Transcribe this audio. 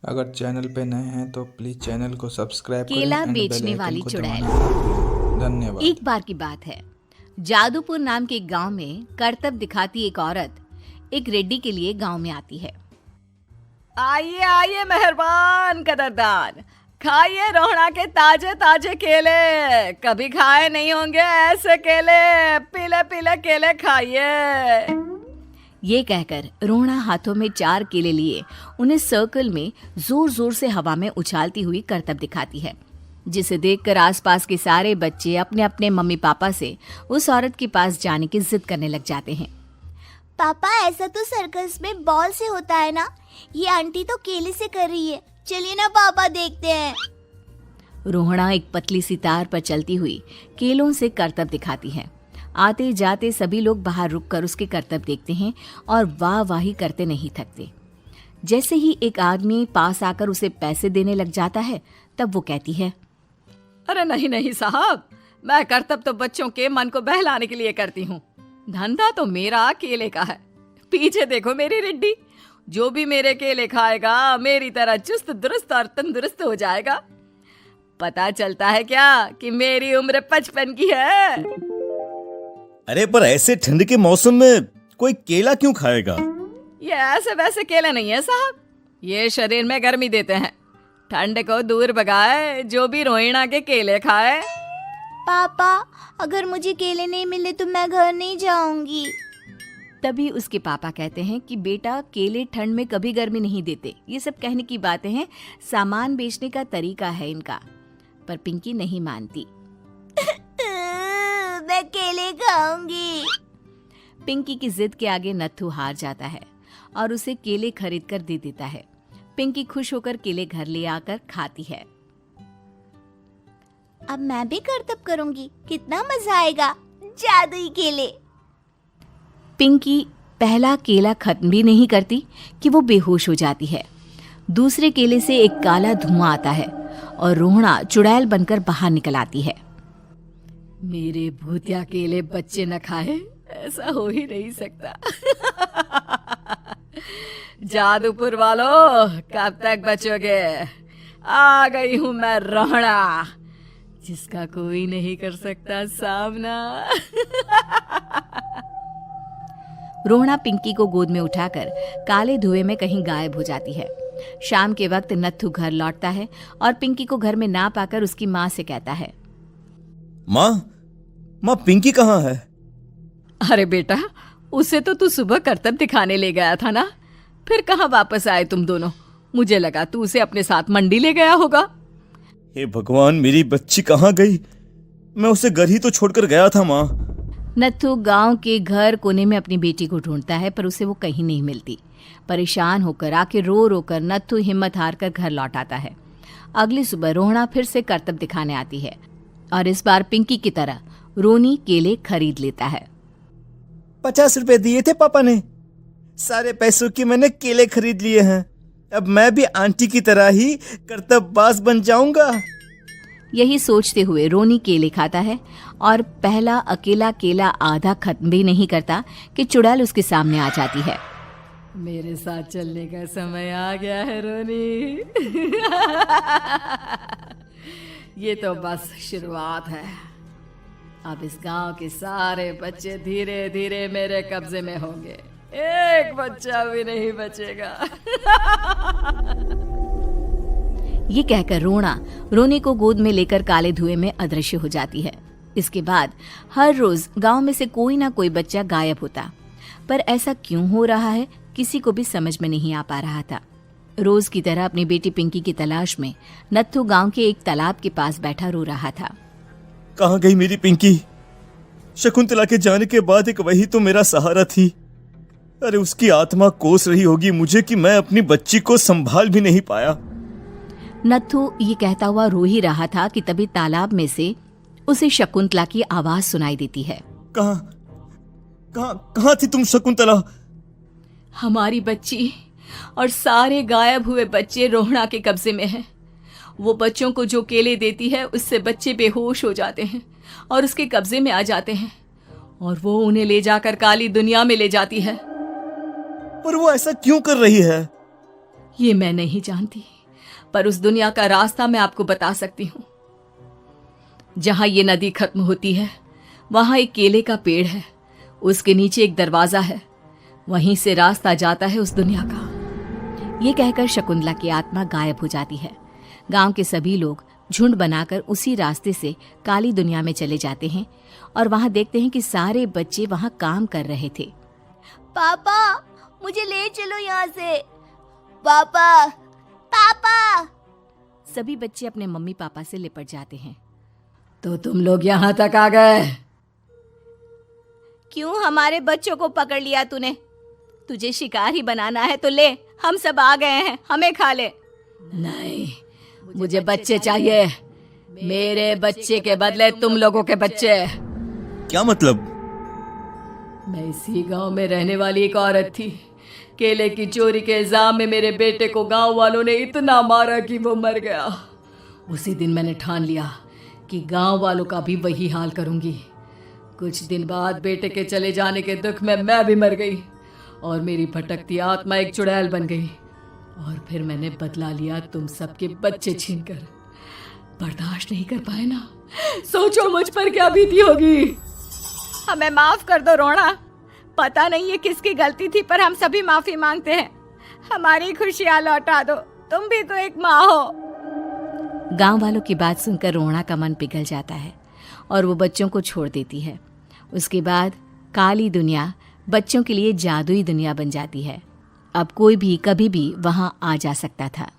अगर चैनल पे नए हैं तो प्लीज चैनल को सब्सक्राइब करें केला एंड बेल बेचने आइकन वाली को चुड़ैल। दबाना ना भूलें। धन्यवाद। एक बार की बात है, जादूपुर नाम के एक गांव में करतब दिखाती एक औरत एक रेड्डी के लिए गांव में आती है। आइए आइए मेहरबान कदरदान, खाइए रोहड़ा के ताजे ताजे केले। कभी खाए नहीं होंगे ऐसे केले। पीले पीले केले खाइए। ये कहकर रोहना हाथों में 4 केले लिए उन्हें सर्कल में जोर जोर से हवा में उछालती हुई करतब दिखाती है, जिसे देखकर आसपास के सारे बच्चे अपने अपने मम्मी पापा से उस औरत के पास जाने की जिद करने लग जाते हैं। पापा, ऐसा तो सर्कस में बॉल से होता है ना, ये आंटी तो केले से कर रही है। चलिए ना पापा, देखते हैं। रोहना एक पतली सी तार पर चलती हुई केलों से करतब दिखाती है। आते जाते सभी लोग बाहर रुककर उसके करतब देखते हैं और वाह वाही करते नहीं थकते। जैसे ही एक आदमी पास आकर उसे पैसे देने लग जाता है, तब वो कहती है, अरे नहीं नहीं साहब, मैं करतब तो बच्चों के मन को बहलाने के लिए करती हूँ। धंधा तो मेरा केले का है। पीछे देखो मेरी रिड्डी, जो भी मेरे केले खाएगा मेरी तरह चुस्त दुरुस्त और तंदुरुस्त हो जाएगा। पता चलता है क्या कि मेरी उम्र 55 की है। अरे पर ऐसे ठंड के मौसम में कोई केला क्यों खाएगा? ये ऐसे वैसे केले नहीं है साहब, ये शरीर में गर्मी देते हैं। ठंड को दूर भगाए जो भी रोहिणा के केले खाए। पापा, अगर मुझे केले नहीं मिले तो मैं घर नहीं जाऊंगी। तभी उसके पापा कहते हैं कि बेटा, केले ठंड में कभी गर्मी नहीं देते। ये सब कहने की बातें हैं, सामान बेचने का तरीका है इनका। पर पिंकी नहीं मानती। मैं केले खाऊंगी। पिंकी की जिद के आगे नत्थू हार जाता है और उसे केले खरीद कर दे देता है। पिंकी खुश होकर केले घर ले आकर खाती है। अब मैं भी करतब करूंगी, कितना मजा आएगा। जादुई केले। पिंकी पहला केला खत्म भी नहीं करती कि वो बेहोश हो जाती है। दूसरे केले से एक काला धुआं आता है और रोहना चुड़ैल बनकर बाहर निकल आती है। मेरे भूतिया केले बच्चे न खाए, ऐसा हो ही नहीं सकता। जादूपुर वालों, कब तक बचोगे? आ गई हूं मैं रोहड़ा, जिसका कोई नहीं कर सकता सामना। रोहना पिंकी को गोद में उठाकर काले धुएं में कहीं गायब हो जाती है। शाम के वक्त नत्थू घर लौटता है और पिंकी को घर में ना पाकर उसकी माँ से कहता है, माँ पिंकी कहाँ है? अरे बेटा, उसे तो तू सुबह करतब दिखाने ले गया था ना, फिर कहाँ वापस आए तुम दोनों? मुझे लगा तू उसे अपने साथ मंडी ले गया होगा। हे भगवान, मेरी बच्ची कहाँ गई? मैं उसे घर ही तो छोड़कर गया था माँ। नत्थू गांव के घर कोने में अपनी बेटी को ढूंढता है, पर उसे वो कहीं नहीं मिलती। परेशान होकर आखिर रो रो कर नत्थू हिम्मत हार कर घर लौट आता है। अगली सुबह रोहना फिर से करतब दिखाने आती है और इस बार पिंकी की तरह रोनी केले खरीद लेता है। 50 रुपए दिए थे पापा ने, सारे पैसों की मैंने केले खरीद लिए हैं। अब मैं भी आंटी की तरह ही करतबबाज बन जाऊंगा। यही सोचते हुए रोनी केले खाता है और पहला अकेला केला आधा खत्म भी नहीं करता कि चुड़ैल उसके सामने आ जाती है। मेरे साथ चलने का समय आ गया है रोनी। ये तो बस शुरुआत है। अब इस गांव के सारे बच्चे धीरे धीरे मेरे कब्जे में होंगे। एक बच्चा भी नहीं बचेगा। ये कहकर रोनी को गोद में लेकर काले धुएं में अदृश्य हो जाती है। इसके बाद हर रोज गांव में से कोई ना कोई बच्चा गायब होता, पर ऐसा क्यों हो रहा है किसी को भी समझ में नहीं आ पा रहा था। रोज की तरह अपनी बेटी पिंकी की तलाश में नत्थू गांव के एक तालाब के पास बैठा रो रहा था। कहाँ गई मेरी पिंकी? शकुंतला के जाने के बाद एक वही तो मेरा सहारा थी। अरे उसकी आत्मा कोस रही होगी मुझे कि मैं अपनी बच्ची को संभाल भी नहीं पाया। नत्थू ये कहता हुआ रो ही रहा था कि तभी तालाब में से उसे शकुंतला की आवाज सुनाई देती है। कहाँ थी तुम शकुंतला? हमारी बच्ची और सारे गायब हुए बच्चे रोहड़ा के कब्जे में हैं। वो बच्चों को जो केले देती है उससे बच्चे बेहोश हो जाते हैं और उसके कब्जे में आ जाते हैं और वो उन्हें ले जाकर काली दुनिया में ले जाती है। पर वो ऐसा क्यों कर रही है? ये मैं नहीं जानती, पर उस दुनिया का रास्ता मैं आपको बता सकती हूँ। जहां ये नदी खत्म होती है वहां एक केले का पेड़ है, उसके नीचे एक दरवाजा है, वहीं से रास्ता जाता है उस दुनिया का। ये कहकर शकुंतला की आत्मा गायब हो जाती है। गांव के सभी लोग झुंड बनाकर उसी रास्ते से काली दुनिया में चले जाते हैं और वहां देखते हैं कि सारे बच्चे वहां काम कर रहे थे। पापा मुझे ले चलो यहाँ से। पापा पापा। सभी बच्चे अपने मम्मी पापा से लिपट जाते हैं। तो तुम लोग यहाँ तक आ गए? क्यों हमारे बच्चों को पकड़ लिया तूने? तुझे शिकार ही बनाना है तो ले, हम सब आ गए हैं, हमें खा ले। नहीं, मुझे बच्चे चाहिए। मेरे बच्चे के बदले तुम लोगों के बच्चे। क्या मतलब? मैं इसी गांव में रहने वाली एक औरत थी। केले की चोरी के इल्जाम में मेरे बेटे को गांव वालों ने इतना मारा कि वो मर गया। उसी दिन मैंने ठान लिया कि गांव वालों का भी वही हाल करूंगी। कुछ दिन बाद बेटे के चले जाने के दुख में मैं भी मर गई और मेरी भटकती आत्मा एक चुड़ैल बन गई। और फिर मैंने बदला लिया तुम सबके बच्चे छीनकर। बर्दाश्त नहीं कर पाए ना? सोचो मुझ पर क्या बीती होगी। हमें माफ कर दो रोना। पता नहीं ये किसकी गलती थी, पर हम सभी माफी मांगते हैं। हमारी खुशियां लौटा दो, तुम भी तो एक माँ हो। गांव वालों की बात सुनकर रोना का मन पिघल जाता है और वो बच्चों को छोड़ देती है। उसके बाद काली दुनिया बच्चों के लिए जादुई दुनिया बन जाती है। अब कोई भी कभी भी वहां आ जा सकता था।